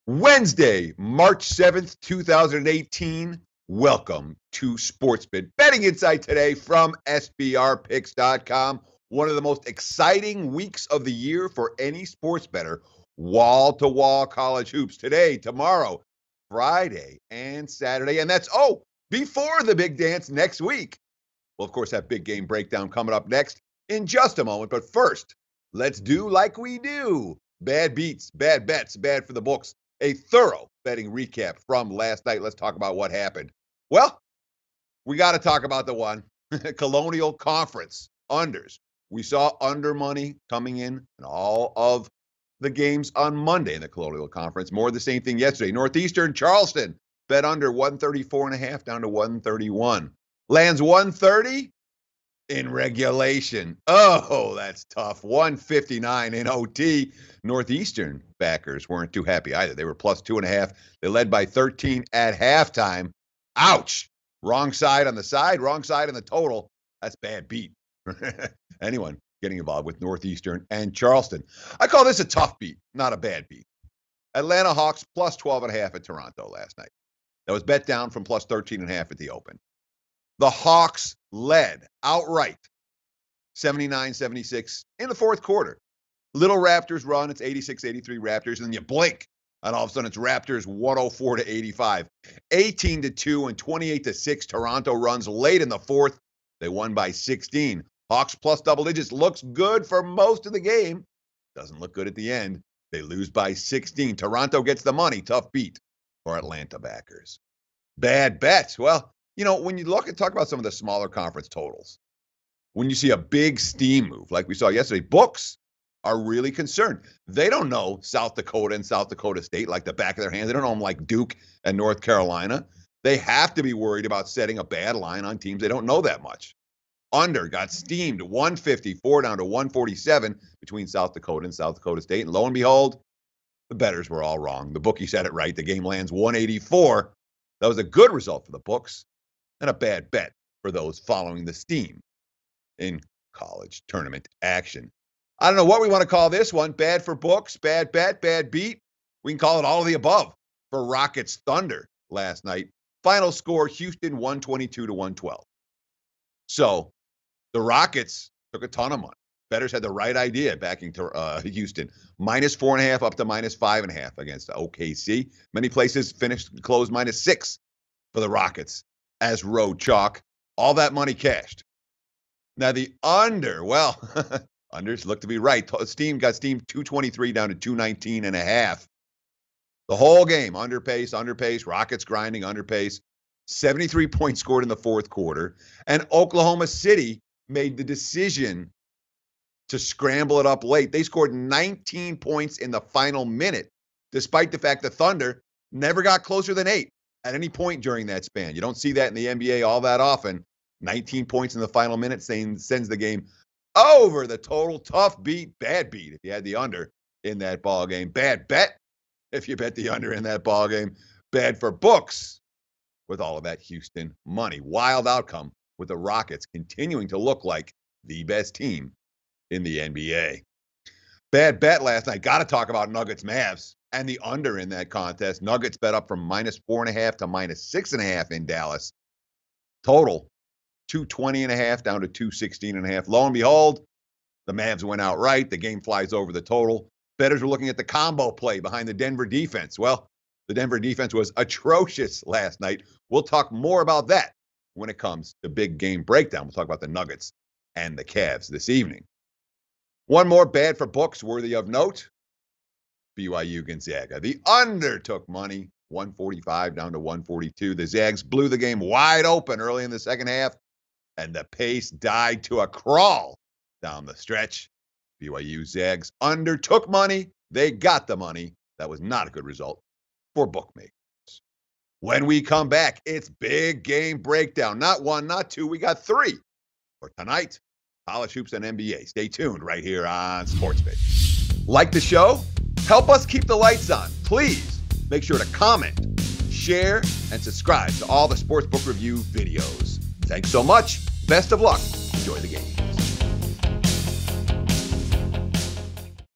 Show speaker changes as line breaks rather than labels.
Wednesday, March 7th, 2018. Welcome to Sportsbook. Betting insight today from SBRpicks.com. One of the most exciting weeks of the year for any sports bettor. Wall-to-wall college hoops today, tomorrow, Friday, and Saturday. And that's, before the big dance next week. Well, of course, that big game breakdown coming up next in just a moment. But first, let's do like we do. Bad beats, bad bets, bad for the books. A thorough betting recap from last night. Let's talk about what happened. Well, we got to talk about the one, Colonial Conference unders. We saw under money coming in all of the games on Monday in the Colonial Conference. More of the same thing yesterday. Northeastern Charleston bet under 134.5 down to 131. Lands 130 in regulation. Oh, that's tough. 159 in OT. Northeastern backers weren't too happy either. They were plus 2.5. They led by 13 at halftime. Ouch. Wrong side on the side, wrong side on the total. That's bad beat. Anyone getting involved with Northeastern and Charleston. I call this a tough beat, not a bad beat. Atlanta Hawks plus 12.5 at Toronto last night. That was bet down from plus 13.5 at the open. The Hawks led outright 79-76 in the fourth quarter. Little Raptors run, it's 86-83 Raptors, and then you blink, and all of a sudden it's Raptors 104-85. 18-2 and 28-6 Toronto runs late in the fourth. They won by 16. Hawks plus double digits looks good for most of the game. Doesn't look good at the end. They lose by 16. Toronto gets the money. Tough beat for Atlanta backers. Bad bets. Well, when you talk about some of the smaller conference totals, when you see a big steam move like we saw yesterday, books are really concerned. They don't know South Dakota and South Dakota State like the back of their hands. They don't know them like Duke and North Carolina. They have to be worried about setting a bad line on teams they don't know that much. Under got steamed 154 down to 147 between South Dakota and South Dakota State. And lo and behold, the bettors were all wrong. The bookie said it right. The game lands 184. That was a good result for the books and a bad bet for those following the steam in college tournament action. I don't know what we want to call this one. Bad for books, bad bet, bad beat. We can call it all of the above for Rockets Thunder last night. Final score, Houston 122-112. So the Rockets took a ton of money. Bettors had the right idea backing to Houston. Minus 4.5 up to minus 5.5 against OKC. Many places closed minus 6 for the Rockets as road chalk. All that money cashed. Now the under, well, unders look to be right. Steam got steamed 223 down to 219.5. The whole game, under pace, Rockets grinding, under pace. 73 points scored in the fourth quarter. And Oklahoma City made the decision to scramble it up late. They scored 19 points in the final minute, despite the fact the Thunder never got closer than 8 at any point during that span. You don't see that in the NBA all that often. 19 points in the final minute sends the game over the total. Tough beat, bad beat if you had the under in that ball game. Bad bet if you bet the under in that ball game. Bad for books with all of that Houston money. Wild outcome with the Rockets continuing to look like the best team in the NBA. Bad bet last night. Got to talk about Nuggets Mavs and the under in that contest. Nuggets bet up from minus 4.5 to minus 6.5 in Dallas. Total 220.5 down to 216.5. Lo and behold, the Mavs went out right. The game flies over the total. Bettors were looking at the combo play behind the Denver defense. Well, the Denver defense was atrocious last night. We'll talk more about that when it comes to big game breakdown. We'll talk about the Nuggets and the Cavs this evening. One more bad for books worthy of note. BYU Gonzaga. The under took money, 145 down to 142. The Zags blew the game wide open early in the second half, and the pace died to a crawl down the stretch. BYU Zags under took money. They got the money. That was not a good result for bookmakers. When we come back, it's big game breakdown. Not one, not two. We got 3 for tonight. College hoops and NBA. Stay tuned right here on Sportsbook. Like the show? Help us keep the lights on. Please make sure to comment, share, and subscribe to all the Sportsbook Review videos. Thanks so much. Best of luck. Enjoy the game.